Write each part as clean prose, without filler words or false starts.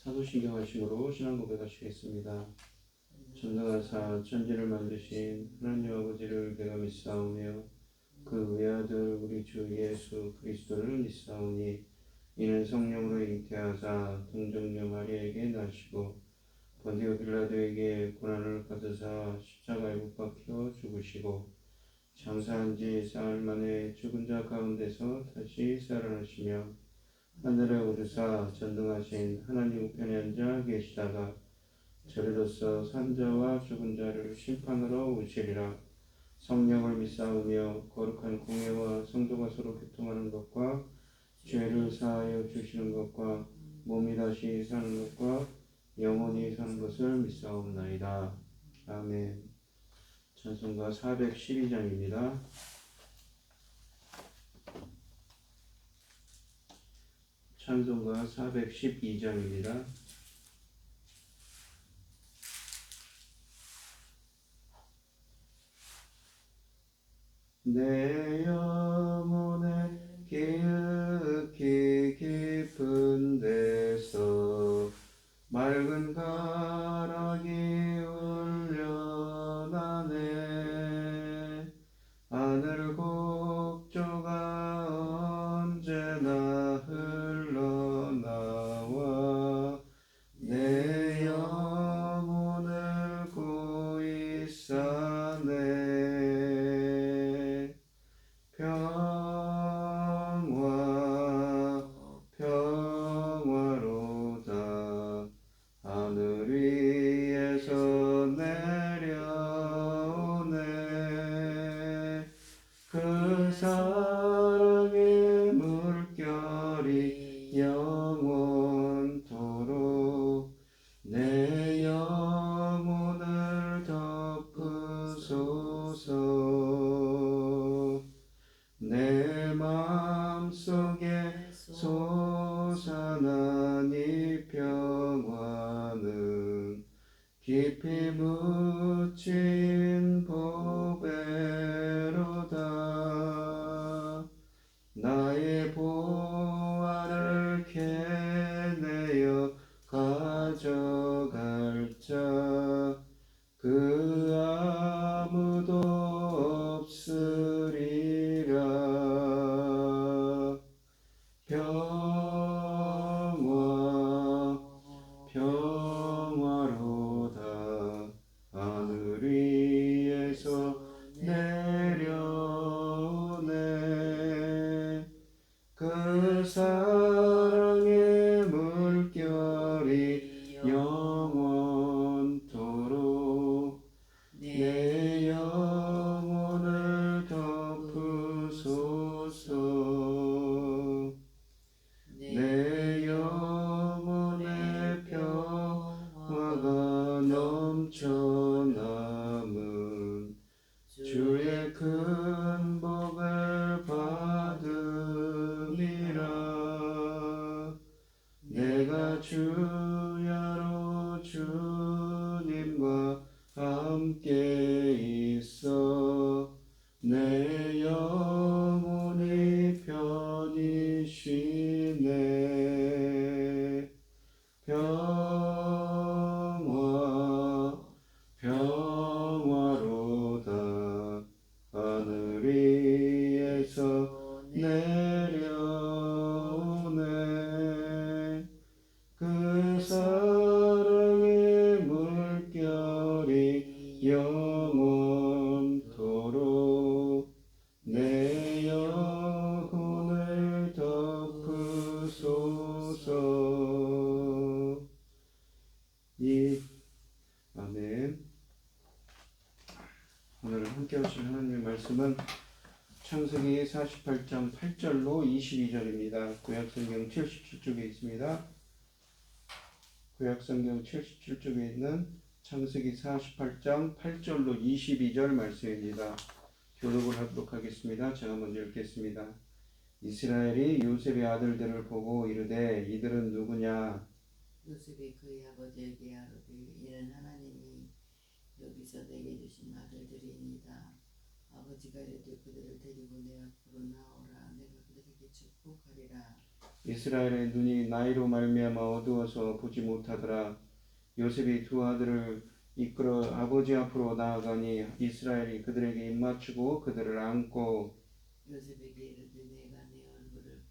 사도신경 하심으로 신앙 고백하시겠습니다. 전능하사 천지를 만드신 하나님 아버지를 내가 믿사오며 그 외아들 우리 주 예수 그리스도를 믿사오니 이는 성령으로 잉태하사 동정녀 마리아에게 나시고 본디오 빌라도에게 고난을 받으사 십자가에 못 박혀 죽으시고 장사한 지 사흘 만에 죽은 자 가운데서 다시 살아나시며 하늘에 오르사 전능하신 하나님 우편에 앉아 계시다가 저리로서 산자와 죽은 자를 심판하러 오시리라. 성령을 믿사오며 거룩한 공예와 성도가 서로 교통하는 것과 죄를 사하여 주시는 것과 몸이 다시 사는 것과 영원히 사는 것을 믿사옵나이다. 아멘. 찬송가 412장입니다. 찬송가 412장입니다. 내 영혼에 기억히 깊은 데서 맑은 가락이 울려나네. 하늘 곡조가 언제나 흘러나와 내 영혼을 고이 싸네. 평화로다 하늘 위에서 내려오네. 그 사랑의 물결이 영원토록 내 영혼을 덮으소서. 내 마음속에 솟아난 이 평화는 깊이 묻힌 보배로다. 나의 보화를 캐내어 가져갈 자 그 아무도 없으리라. 평화로다 하늘 위에서 내려오네. 그 사랑의 물결이 영원토록 내 영혼을 덮으소서. 내 영혼의 평화가 넘쳐남은 주의 큰 복을 받음이라. 내가 주야로 주님과 함께 있어 내 영혼이 편히 쉬네. 평화로다 하늘 위에서 내려오네. 그 사랑의 물결이 영원토록 내 영혼을 덮으소서. 아멘. 오늘 함께 하실 하나님의 말씀은 창세기 48장 8절로 22절입니다. 구약성경 77쪽에 있습니다. 구약성경 77쪽에 있는 창세기 48장 8절로 22절 말씀입니다. 교독을 하도록 하겠습니다. 제가 먼저 읽겠습니다. 이스라엘이 요셉의 아들들을 보고 이르되 이들은 누구냐? 요셉이 그의 아버지에게 아뢰되 이는 하나님이 여기서 내게 주신 아들들이니이다. 아버지가 이르되 그들을 데리고 내 앞으로 나오라. 내가 그들에게 축복하리라. 이스라엘의 눈이 나이로 말미암아 어두워서 보지 못하더라. 요셉이 두 아들을 이끌어 아버지 앞으로 나아가니 이스라엘이 그들에게 입맞추고 그들을 안고 요셉에게 이르되 내가 내 얼굴을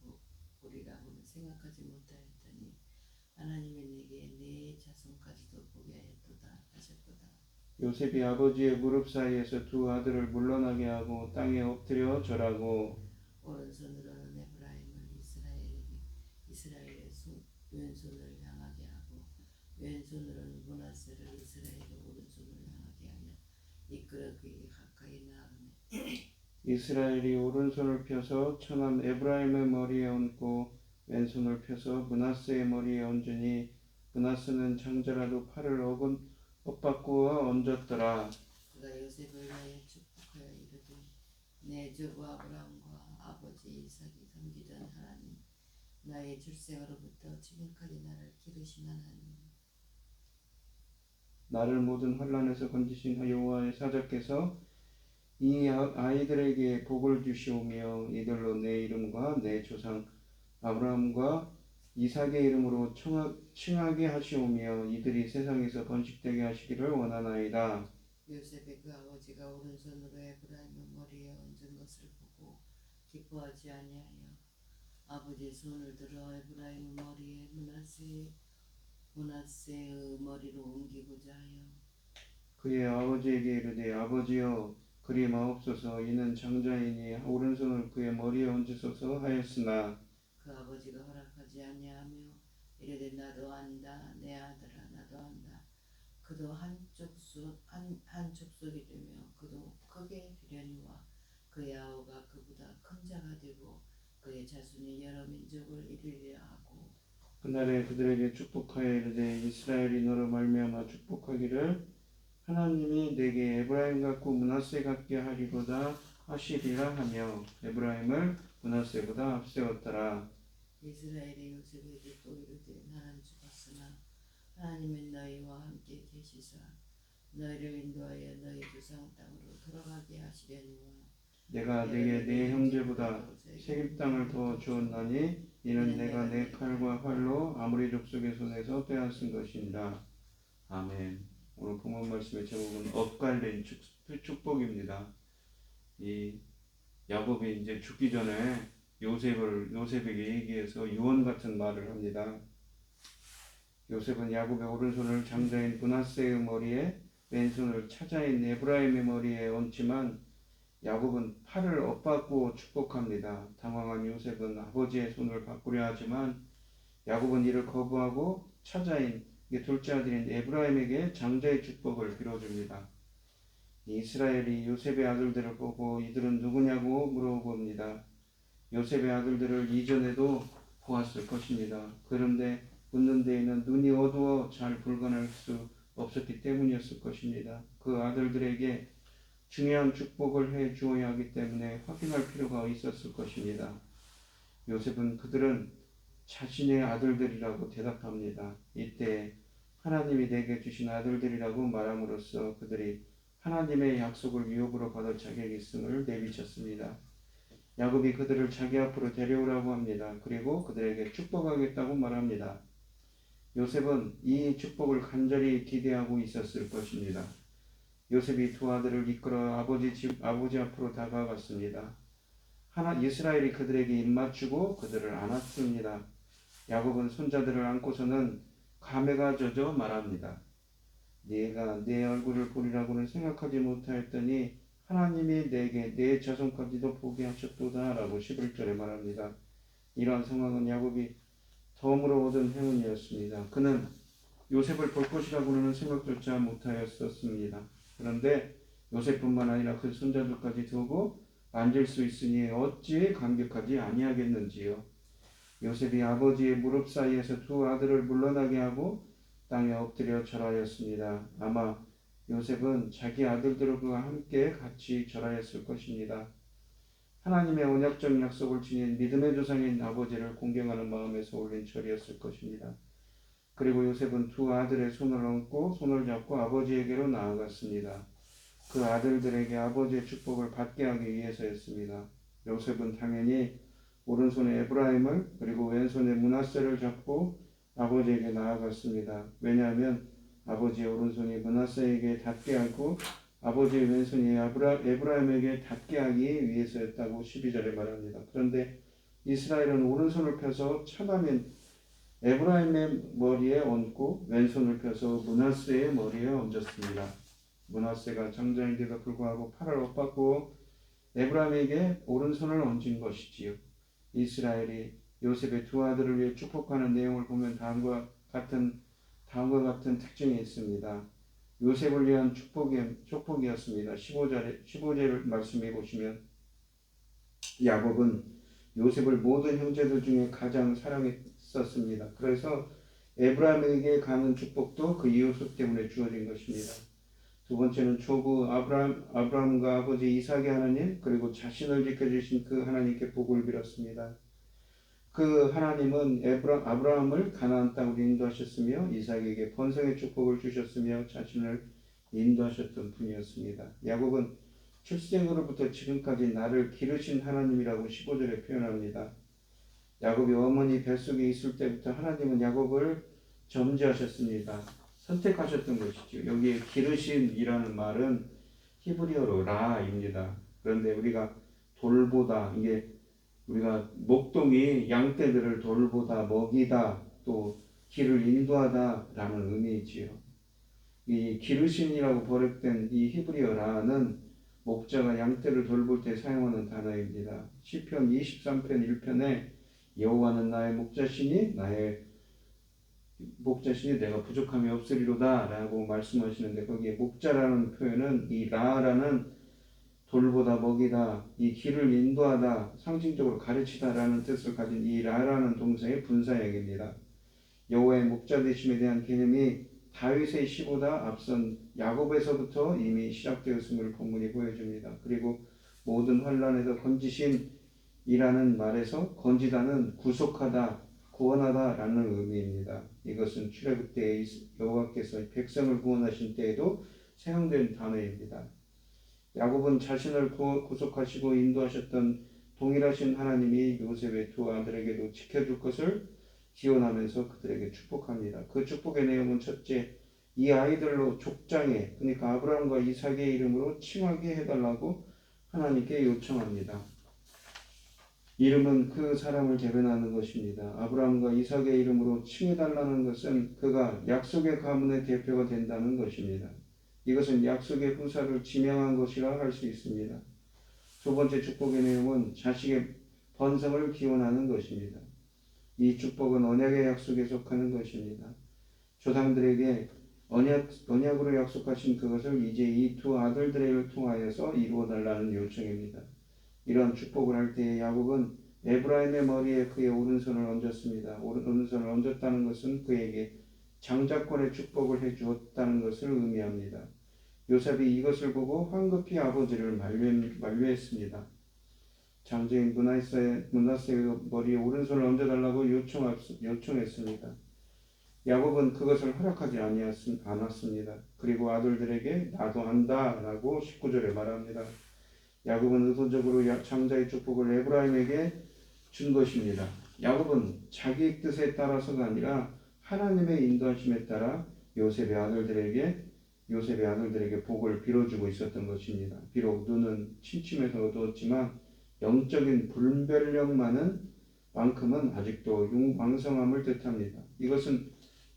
보리라고는 생각하지 못하였더니 하나님이 내게 내 자손까지도 보게 하였도다 하셨도다. 요셉이 아버지의 무릎 사이에서 두 아들을 물러나게 하고 땅에 엎드려 절하고 오른손으로는 에브라임을 이스라엘의 왼손을 향하게 하고 왼손으로는 므낫세를 이스라엘의 오른손을 향하게 하여 이끌어 그에게 가까이 나아가매. 이스라엘이 오른손을 펴서 처남 에브라임의 머리에 얹고 왼손을 펴서 므낫세의 머리에 얹으니 므낫세는 장자라도 팔을 엇바꾸어 얹었더라. 그가 요셉을 나의 축복하여 이르되 내 조부 아브라함과 아버지 이삭이 섬기던 하나님 나의 출생으로부터 지금까지 나를 기르신 하나님 나를 모든 환난에서 건지신 여호와의 사자께서 이 아이들에게 복을 주시오며 이들로 내 이름과 내 조상 아브라함과 이삭의 이름으로 칭하게 하시오며 이들이 세상에서 번식되게 하시기를 원하나이다. 요셉의 그 아버지가 오른손으로 에브라임의 머리에 얹은 것을 보고 기뻐하지 아니하여 아버지의 손을 들어 에브라임의 머리에 므낫세의 머리로 옮기고자 하여 그의 아버지에게 이르되 아버지여 그리 마옵소서 이는 장자이니 오른손을 그의 머리에 얹으소서 하였으나 그 아버지가 허락하지 아니하며 이르되 나도 안다 내 아들아 나도 안다. 그도 한 족속이되며 그도 크게 되려니와 그의 아우가 그보다 큰 자가 되고 그의 자손이 여러 민족을 이루려 하고 그날에 그들에게 축복하여 이르되 이스라엘이 너로 말미암아 축복하기를 하나님이 내게 에브라임 같고 므낫세 같게 하리로다 하시리라 하며 에브라임을 므낫세보다 앞세웠더라. 이스라엘의 요셉에게 또 이르되 나는 죽었으나 하나님은 너희와 함께 계시사 너희를 인도하여 너희 조상 땅으로 돌아가게 하시려니와 내가 내게 내 형제보다 세겜 땅을 더 주었나니 이는 내가 내 칼과 활로 아모리 족속의 손에서 빼앗은 것이니라. 아멘. 오늘 본문 말씀의 제목은 엇갈린 축복입니다. 이 야곱이 이제 죽기 전에 요셉에게 얘기해서 유언 같은 말을 합니다. 요셉은 야곱의 오른손을 장자인 므낫세의 머리에 왼손을 차자인 에브라임의 머리에 얹지만 야곱은 팔을 엇바꾸어 축복합니다. 당황한 요셉은 아버지의 손을 바꾸려 하지만 야곱은 이를 거부하고 차자인 둘째 아들인 에브라임에게 장자의 축복을 빌어줍니다. 이스라엘이 요셉의 아들들을 보고 이들은 누구냐고 물어봅니다. 요셉의 아들들을 이전에도 보았을 것입니다. 그런데 묻는 데에는 눈이 어두워 잘 불가할 수 없었기 때문이었을 것입니다. 그 아들들에게 중요한 축복을 해 주어야 하기 때문에 확인할 필요가 있었을 것입니다. 요셉은 그들은 자신의 아들들이라고 대답합니다. 이때 하나님이 내게 주신 아들들이라고 말함으로써 그들이 하나님의 약속을 위협으로 받을 자격이 있음을 내비쳤습니다. 야곱이 그들을 자기 앞으로 데려오라고 합니다. 그리고 그들에게 축복하겠다고 말합니다. 요셉은 이 축복을 간절히 기대하고 있었을 것입니다. 요셉이 두 아들을 이끌어 아버지 앞으로 다가갔습니다. 이스라엘이 그들에게 입맞추고 그들을 안았습니다. 야곱은 손자들을 안고서는 감회가 젖어 말합니다. 내가 내 얼굴을 보리라고는 생각하지 못하였더니 하나님이 내게 내 자손까지도 보게 하셨도다 라고 11절에 말합니다. 이러한 상황은 야곱이 덤으로 얻은 행운이었습니다. 그는 요셉을 볼 것이라고는 생각조차 못하였었습니다. 그런데 요셉뿐만 아니라 그 손자들까지 두고 만질 수 있으니 어찌 감격하지 아니하겠는지요. 요셉이 아버지의 무릎 사이에서 두 아들을 물러나게 하고 땅에 엎드려 절하였습니다. 아마 요셉은 자기 아들들과 함께 같이 절하였을 것입니다. 하나님의 언약적 약속을 지닌 믿음의 조상인 아버지를 공경하는 마음에서 올린 절이었을 것입니다. 그리고 요셉은 두 아들의 손을 얹고 손을 잡고 아버지에게로 나아갔습니다. 그 아들들에게 아버지의 축복을 받게 하기 위해서였습니다. 요셉은 당연히 오른손에 에브라임을 그리고 왼손에 므낫세를 잡고 아버지에게 나아갔습니다. 왜냐하면 아버지의 오른손이 므낫세에게 닿게 하고 아버지의 왼손이 에브라임에게 닿게 하기 위해서였다고 12절에 말합니다. 그런데 이스라엘은 오른손을 펴서 참하면 에브라임의 머리에 얹고 왼손을 펴서 므낫세의 머리에 얹었습니다. 므낫세가 장자인데도 불구하고 팔을 엇받고 에브라임에게 오른손을 얹은 것이지요. 이스라엘이 요셉의 두 아들을 위해 축복하는 내용을 보면 다음과 같은 특징이 있습니다. 요셉을 위한 축복이었습니다. 15절 말씀해 보시면 야곱은 요셉을 모든 형제들 중에 가장 사랑했었습니다. 그래서 에브라임에게 가는 축복도 그 요셉 때문에 주어진 것입니다. 두 번째는 초부 아브라함과 아버지 이삭의 하나님 그리고 자신을 지켜주신 그 하나님께 복을 빌었습니다. 그 하나님은 아브라함을 가나안 땅으로 인도하셨으며 이삭에게 번성의 축복을 주셨으며 자신을 인도하셨던 분이었습니다. 야곱은 출생으로부터 지금까지 나를 기르신 하나님이라고 15절에 표현합니다. 야곱이 어머니 뱃속에 있을 때부터 하나님은 야곱을 점지하셨습니다. 선택하셨던 것이죠. 여기에 기르신이라는 말은 히브리어로 라입니다. 그런데 우리가 돌보다, 이게 우리가 목동이 양떼들을 돌보다 먹이다 또 길을 인도하다 라는 의미이지요. 이 기르신이라고 번역된 이 히브리어 라는 목자가 양떼를 돌볼 때 사용하는 단어입니다. 시편 23편 1편에 여호와는 나의 목자시니 내가 부족함이 없으리로다 라고 말씀하시는데 거기에 목자라는 표현은 이 라라는 돌보다 먹이다, 이 길을 인도하다, 상징적으로 가르치다 라는 뜻을 가진 이 라라는 동사의 분사형입니다. 여호와의 목자 되심에 대한 개념이 다윗의 시보다 앞선 야곱에서부터 이미 시작되었음을 본문이 보여줍니다. 그리고 모든 환난에서 건지신이라는 말에서 건지다는 구속하다, 구원하다 라는 의미입니다. 이것은 출애굽 때 여호와께서 백성을 구원하신 때에도 사용된 단어입니다. 야곱은 자신을 구속하시고 인도하셨던 동일하신 하나님이 요셉의 두 아들에게도 지켜줄 것을 기원하면서 그들에게 축복합니다. 그 축복의 내용은 첫째, 이 아이들로 족장에, 그러니까 아브라함과 이삭의 이름으로 칭하게 해달라고 하나님께 요청합니다. 이름은 그 사람을 대변하는 것입니다. 아브라함과 이삭의 이름으로 칭해달라는 것은 그가 약속의 가문의 대표가 된다는 것입니다. 이것은 약속의 후사를 지명한 것이라 할 수 있습니다. 두 번째 축복의 내용은 자식의 번성을 기원하는 것입니다. 이 축복은 언약의 약속에 속하는 것입니다. 조상들에게 언약으로 약속하신 그것을 이제 이 두 아들들을 통하여서 이루어달라는 요청입니다. 이러한 축복을 할 때에 야곱은 에브라임의 머리에 그의 오른손을 얹었습니다. 오른손을 얹었다는 것은 그에게 장자권의 축복을 해주었다는 것을 의미합니다. 요셉이 이것을 보고 황급히 아버지를 만류했습니다. 장자인 므낫세의 머리에 오른손을 얹어달라고 요청했습니다. 야곱은 그것을 허락하지 않았습니다. 그리고 아들들에게 나도 한다 라고 19절에 말합니다. 야곱은 의도적으로 장자의 축복을 에브라임에게 준 것입니다. 야곱은 자기 뜻에 따라서가 아니라 하나님의 인도하심에 따라 요셉의 아들들에게 복을 빌어주고 있었던 것입니다. 비록 눈은 침침해서 어두웠지만 영적인 분별력만큼은 아직도 왕성함을 뜻합니다. 이것은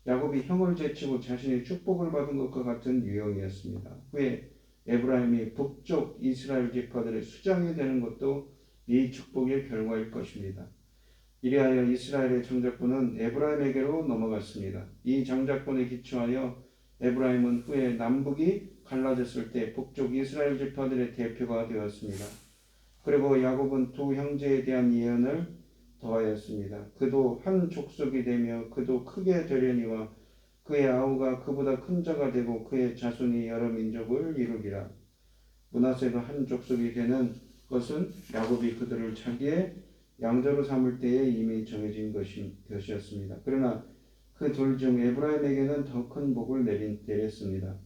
야곱이 형을 제치고 자신의 축복을 받은 것과 같은 유형이었습니다. 후에 에브라임이 북쪽 이스라엘 지파들의 수장이 되는 것도 이 축복의 결과일 것입니다. 이리하여 이스라엘의 장자권은 에브라임에게로 넘어갔습니다. 이 장자권에 기초하여 에브라임은 후에 남북이 갈라졌을 때 북쪽 이스라엘 지파들의 대표가 되었습니다. 그리고 야곱은 두 형제에 대한 예언을 더하였습니다. 그도 한 족속이 되며 그도 크게 되려니와 그의 아우가 그보다 큰 자가 되고 그의 자손이 여러 민족을 이루리라. 므낫세도 한 족속이 되는 것은 야곱이 그들을 자기의 양자로 삼을 때에 이미 정해진 것이었습니다. 그러나 그 둘 중 에브라임에게는 더 큰 복을 내렸습니다.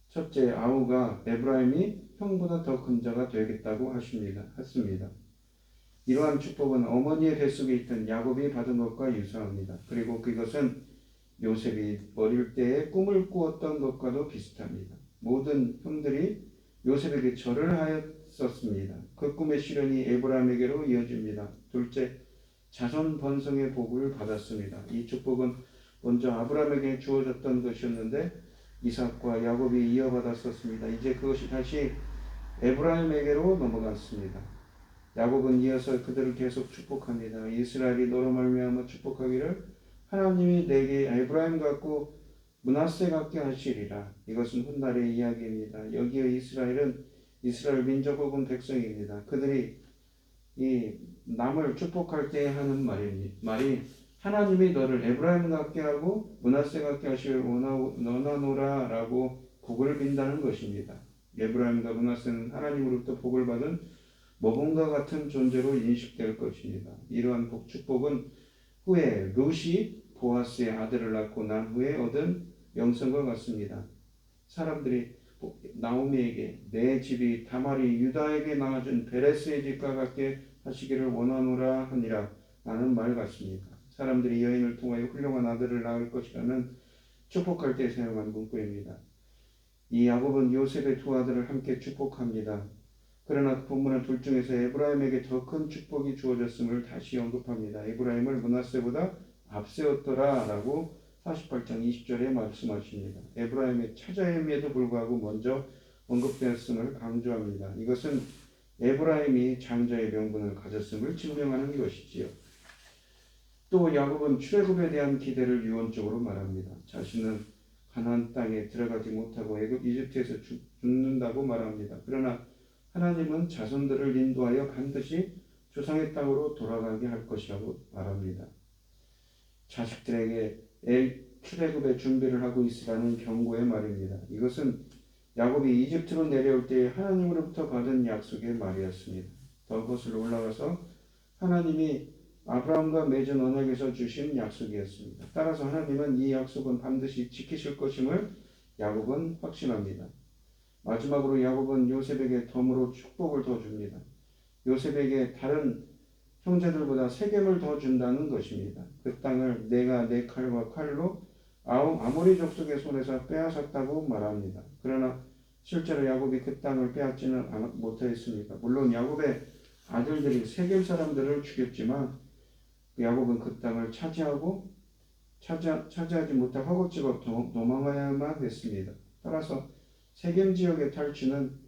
첫째, 아우가 에브라임이 형보다 더 큰 자가 되겠다고 했습니다. 이러한 축복은 어머니의 뱃속에 있던 야곱이 받은 것과 유사합니다. 그리고 그것은 요셉이 어릴 때에 꿈을 꾸었던 것과도 비슷합니다. 모든 형들이 요셉에게 절을 하였었습니다. 그 꿈의 실현이 에브라임에게로 이어집니다. 둘째, 자손 번성의 복을 받았습니다. 이 축복은 먼저 아브라함에게 주어졌던 것이었는데 이삭과 야곱이 이어받았었습니다. 이제 그것이 다시 에브라임에게로 넘어갔습니다. 야곱은 이어서 그들을 계속 축복합니다. 이스라엘이 너로 말미암아 축복하기를 하나님이 내게 에브라임 같고 므낫세 같게 하시리라. 이것은 훗날의 이야기입니다. 여기에 이스라엘은 이스라엘 민족 혹은 백성입니다. 그들이 이 남을 축복할 때 하는 말이 하나님이 너를 에브라임 같게 하고 므낫세 같게 하시길 원하노라라고 복을 빈다는 것입니다. 에브라임과 므낫세는 하나님으로부터 복을 받은 모범과 같은 존재로 인식될 것입니다. 이러한 축복은 후에 룻이 보아스의 아들을 낳고 난 후에 얻은 명성과 같습니다. 사람들이 나오미에게 내 집이 다말이 유다에게 낳아준 베레스의 집과 같게 하시기를 원하노라 하니라 라는 말 같습니다. 사람들이 여인을 통하여 훌륭한 아들을 낳을 것이라는 축복할 때 사용한 문구입니다. 이 야곱은 요셉의 두 아들을 함께 축복합니다. 그러나 본문은 둘 중에서 에브라임에게 더 큰 축복이 주어졌음을 다시 언급합니다. 에브라임을 므낫세보다 앞세웠더라 라고 48장 20절에 말씀하십니다. 에브라임의 차자임에도 불구하고 먼저 언급되었음을 강조합니다. 이것은 에브라임이 장자의 명분을 가졌음을 증명하는 것이지요. 또 야곱은 출애굽에 대한 기대를 유언적으로 말합니다. 자신은 가나안 땅에 들어가지 못하고 이집트에서 죽는다고 말합니다. 그러나 하나님은 자손들을 인도하여 반드시 조상의 땅으로 돌아가게 할 것이라고 말합니다. 자식들에게 출애굽의 준비를 하고 있으라는 경고의 말입니다. 이것은 야곱이 이집트로 내려올 때 하나님으로부터 받은 약속의 말이었습니다. 더 거슬러 올라가서 하나님이 아브라함과 맺은 언약에서 주신 약속이었습니다. 따라서 하나님은 이 약속은 반드시 지키실 것임을 야곱은 확신합니다. 마지막으로 야곱은 요셉에게 덤으로 축복을 더 줍니다. 요셉에게 다른 형제들보다 세겜을 더 준다는 것입니다. 그 땅을 내가 내 칼과 칼로 아모리 족속의 손에서 빼앗았다고 말합니다. 그러나 실제로 야곱이 그 땅을 빼앗지는 못하였습니다. 물론 야곱의 아들들이 세겜 사람들을 죽였지만 야곱은 그 땅을 차지하지 못하고 허겁지겁 도망가야만 했습니다. 따라서 세겜 지역의 탈취는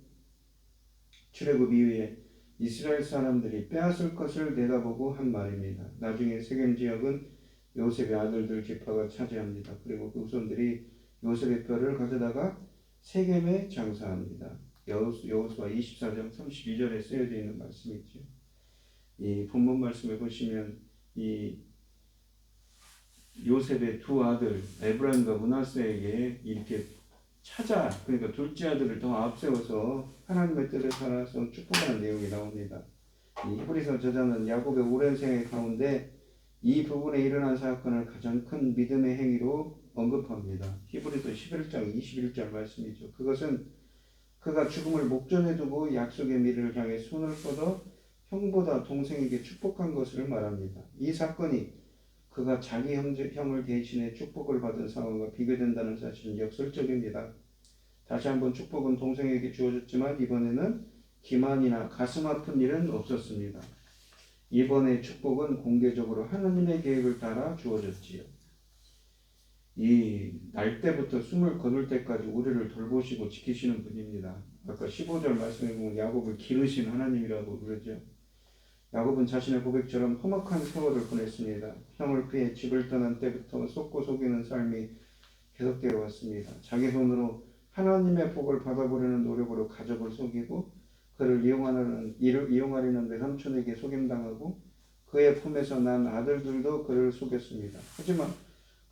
출애굽 이후에 이스라엘 사람들이 빼앗을 것을 내다보고 한 말입니다. 나중에 세겜 지역은 요셉의 아들들 지파가 차지합니다. 그리고 그 후손들이 요셉의 뼈를 가져다가 세겜에 장사합니다. 여호수아 24장 32절에 쓰여져 있는 말씀이죠. 이 본문 말씀을 보시면 이 요셉의 두 아들 에브라임과 므낫세에게 이렇게 그러니까 둘째 아들을 더 앞세워서 하나님의 뜻을 따라서 축복하는 내용이 나옵니다. 이 히브리서 저자는 야곱의 오랜 생애 가운데 이 부분에 일어난 사건을 가장 큰 믿음의 행위로 언급합니다. 히브리서 11장 21절 말씀이죠. 그것은 그가 죽음을 목전에 두고 약속의 미래를 향해 손을 뻗어 형보다 동생에게 축복한 것을 말합니다. 이 사건이 그가 자기 형을 대신해 축복을 받은 상황과 비교된다는 사실은 역설적입니다. 다시 한번 축복은 동생에게 주어졌지만 이번에는 기만이나 가슴 아픈 일은 없었습니다. 이번의 축복은 공개적으로 하나님의 계획을 따라 주어졌지요. 이 날 때부터 숨을 거둘 때까지 우리를 돌보시고 지키시는 분입니다. 아까 15절 말씀에 보면 야곱을 기르신 하나님이라고 그러죠. 야곱은 자신의 고백처럼 험악한 세월을 보냈습니다. 형을 피해 집을 떠난 때부터 속고 속이는 삶이 계속되어 왔습니다. 자기 손으로 하나님의 복을 받아보려는 노력으로 가족을 속이고 그를 이용하려는 외삼촌에게 속임당하고 그의 품에서 난 아들들도 그를 속였습니다. 하지만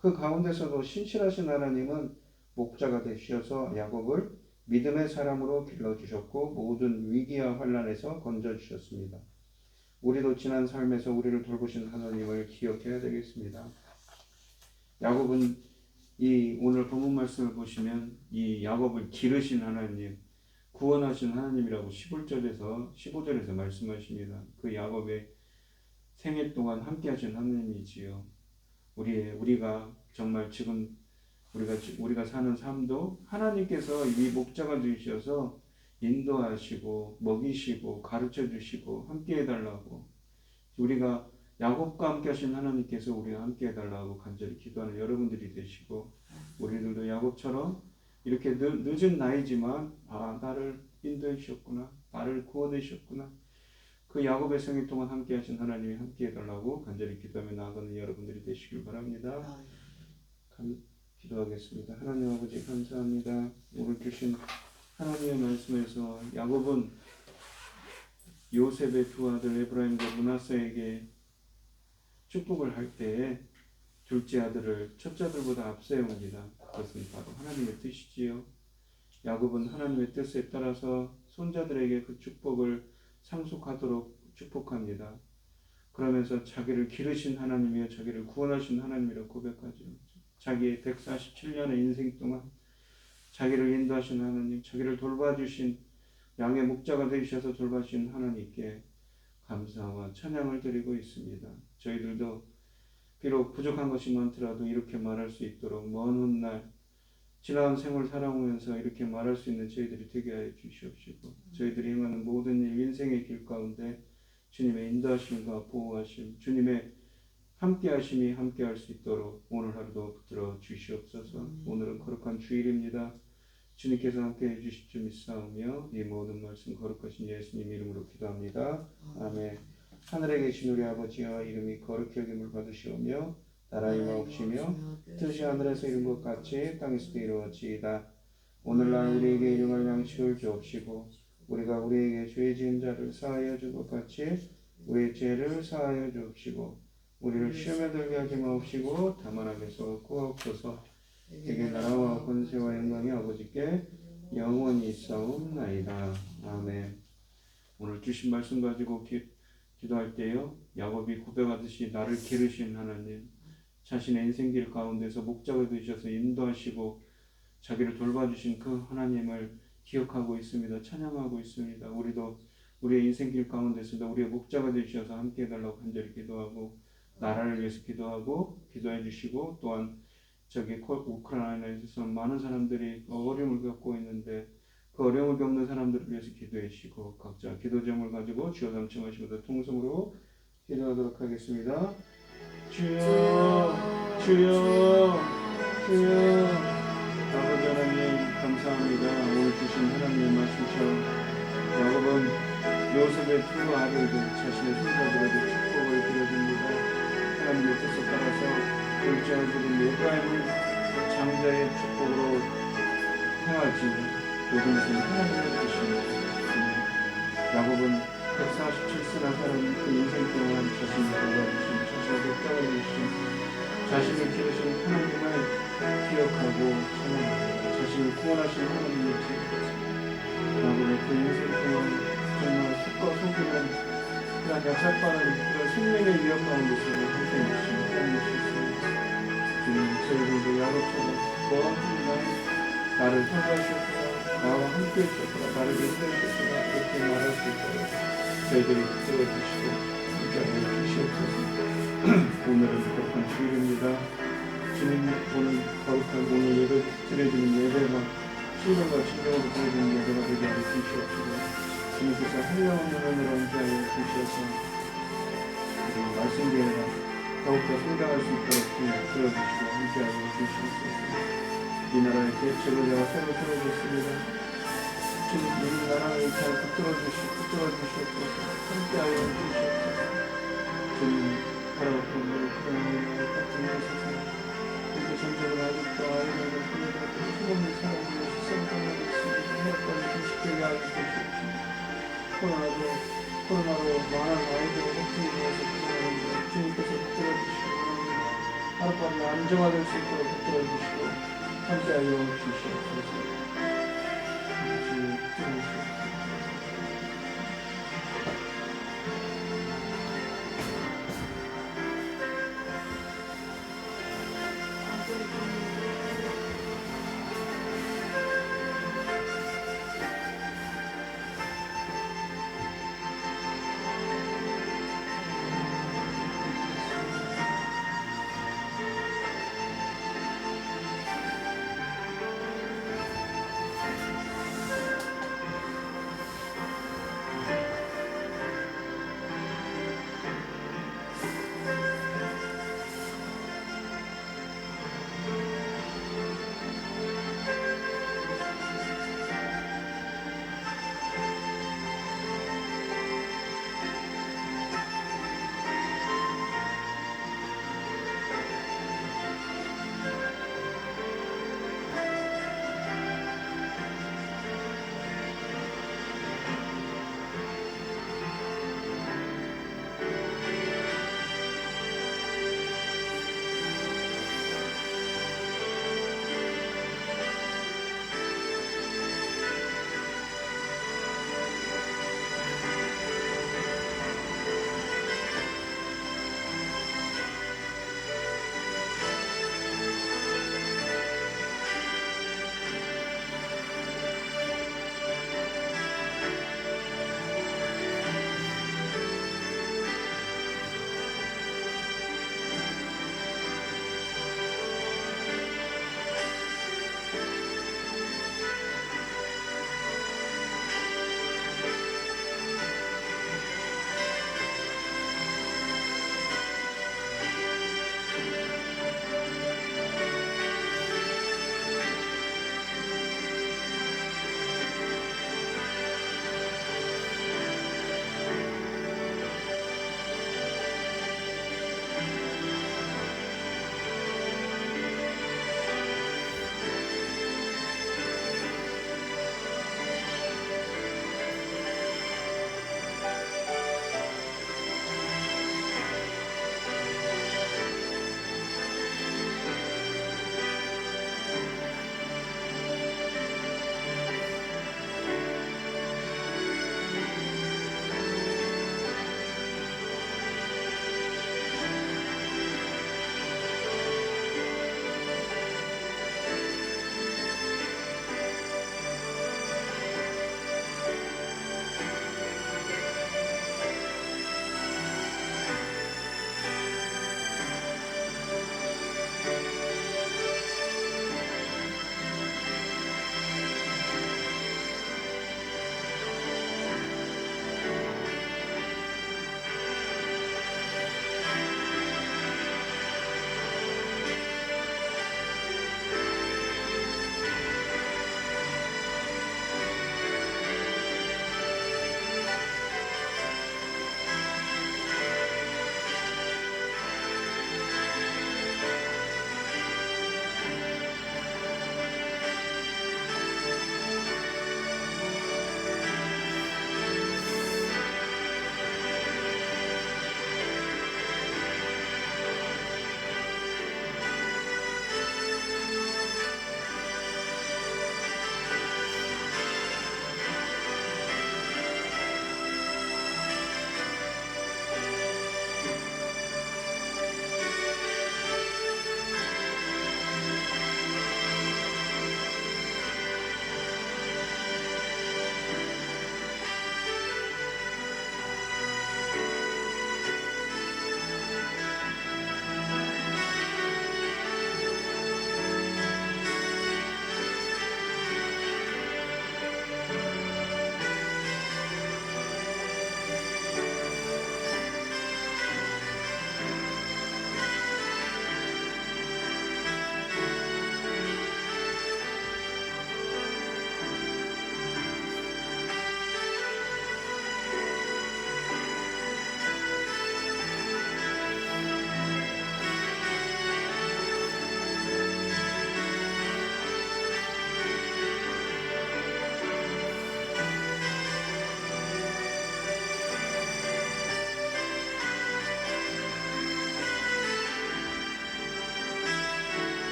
그 가운데서도 신실하신 하나님은 목자가 되셔서 야곱을 믿음의 사람으로 길러주셨고 모든 위기와 환난에서 건져주셨습니다. 우리도 지난 삶에서 우리를 돌보신 하나님을 기억해야 되겠습니다. 야곱은 이 오늘 본문 말씀을 보시면 이 야곱을 기르신 하나님, 구원하신 하나님이라고 15절에서 말씀하십니다. 그 야곱의 생애 동안 함께 하신 하나님이지요. 우리가 정말 지금 우리가 사는 삶도 하나님께서 이 목자가 되셔서 인도하시고 먹이시고 가르쳐 주시고 함께 해달라고, 우리가 야곱과 함께 하신 하나님께서 우리와 함께 해달라고 간절히 기도하는 여러분들이 되시고, 우리들도 야곱처럼 이렇게 늦은 나이지만 나를 인도해 주셨구나, 나를 구원해 주셨구나, 그 야곱의 생애 동안 함께 하신 하나님이 함께 해달라고 간절히 기도하며 나아가는 여러분들이 되시길 바랍니다. 기도하겠습니다. 하나님 아버지 감사합니다. 오늘 주신 하나님의 말씀에서 야곱은 요셉의 두 아들 에브라임과 므낫세에게 축복을 할 때에 둘째 아들을 첫째 아들보다 앞세웁니다. 그것은 바로 하나님의 뜻이지요. 야곱은 하나님의 뜻에 따라서 손자들에게 그 축복을 상속하도록 축복합니다. 그러면서 자기를 기르신 하나님이여 자기를 구원하신 하나님이라고 고백하죠. 자기의 147년의 인생 동안 자기를 인도하신 하나님, 자기를 돌봐주신 양의 목자가 되셔서 돌봐주신 하나님께 감사와 찬양을 드리고 있습니다. 저희들도 비록 부족한 것이 많더라도 이렇게 말할 수 있도록 먼 훗날 지나온 생을 살아오면서 이렇게 말할 수 있는 저희들이 되게 하여 주시옵시고, 저희들이 행하는 모든 일, 인생의 길 가운데 주님의 인도하심과 보호하심, 주님의 함께하심이 함께할 수 있도록 오늘 하루도 붙들어 주시옵소서. 오늘은 거룩한 주일입니다. 주님께서 함께해 주실 줄 믿사오며 이 모든 말씀 거룩하신 예수님 이름으로 기도합니다. 아멘. 하늘에 계신 우리 아버지여, 이름이 거룩히 여김을 받으시오며 나라의 마옵시며 뜻이 하늘에서 이룬 것 같이 땅에서도 이루어지이다. 오늘날 우리에게 일용할 양식을 주옵시고 우리가 우리에게 죄 지은 자를 사하여 준 것 같이 우리의 죄를 사하여 주옵시고 우리를 시험에 들게 하지 마옵시고 다만 악에서 구하옵소서. 되게 나라와 권세와 영광이 아버지께 영원히 있사옵나이다. 아멘. 오늘 주신 말씀 가지고 기도할 때요, 야곱이 고백하듯이 나를 기르신 하나님, 자신의 인생길 가운데서 목자가 되셔서 인도하시고 자기를 돌봐주신 그 하나님을 기억하고 있습니다. 찬양하고 있습니다. 우리도 우리의 인생길 가운데서도 우리의 목자가 되셔서 함께 해달라고 간절히 기도하고, 나라를 위해서 기도하고 기도해 주시고, 또한 우크라이나에서 많은 사람들이 어려움을 겪고 있는데 그 어려움을 겪는 사람들을 위해서 기도해 주시고, 각자 기도 제목을 가지고 주여 삼층하시면서 통성으로 기도하도록 하겠습니다. 주여 주여 주여. 아버지 하나님 감사합니다. 오늘 주신 하나님의 말씀처럼 야곱은 요셉의 두 아들들 자신의 손자들에게 축복을 드려줍니다. 하나님의 뜻에 따라서 둘째 아들인 에브라임을 장자의 축복으로 행하지 모든 것은 하나님의 뜻입니다. 야곱은 147세나 사는 그 인생 동안 자신을 돌봐주신, 자신을 목자가 되신, 자신을 기르신 하나님을 기억하고 찬양합니다. 자신을 구원하신 하나님을 기억하십니다. 야곱의 그 인생 동안 정말 속과 속이는 그런 약삭빠른 그런 생명의 위협 가운데서 함께 해주신 하나님이십니다. 주님, 저희들도 야곱처럼 먼 훗날 나를 돌봐주셨구나, 나와 함께 해주셨구나, 나를 인도해주셨구나 이렇게 말할 수 있도록 저희들이 붙들어주시고 함께하여 주시옵소서. 오늘은 거룩한 주일입니다. 주님, 오늘 거룩한 오늘 예배 드려지는 예배가 신령과 진정으로 드려지는 예배가 되게 하여 주시옵시고, 주님께서 한량한 눈으로 함께하여 주시옵소서. 우리 말씀대로 더욱더 성장할 수 있도록 주님 들어주시고 함께하여 주시옵소서. 이 나라의 대체로자가 새로 세워졌습니다. 주님, 우리 나라를 잘 붙들어주시옵소서. 함께하여 주시옵소서. 주님, 바라보고 우크라이나에 같은 곳에서 이렇게 전쟁을 아직도 아이들을 보내들었고 수없는 사람들이 희생당하고 있습니다. 해협까지 조식되게 하여 주시옵소서. 코로나로 많은 아이들을 걱정이 되어서 기도하는데 주님께서 붙들어주시기 바랍니다. 하루빨리 안정화될 수 있도록 붙들어주시고 함께하여 주시옵소서.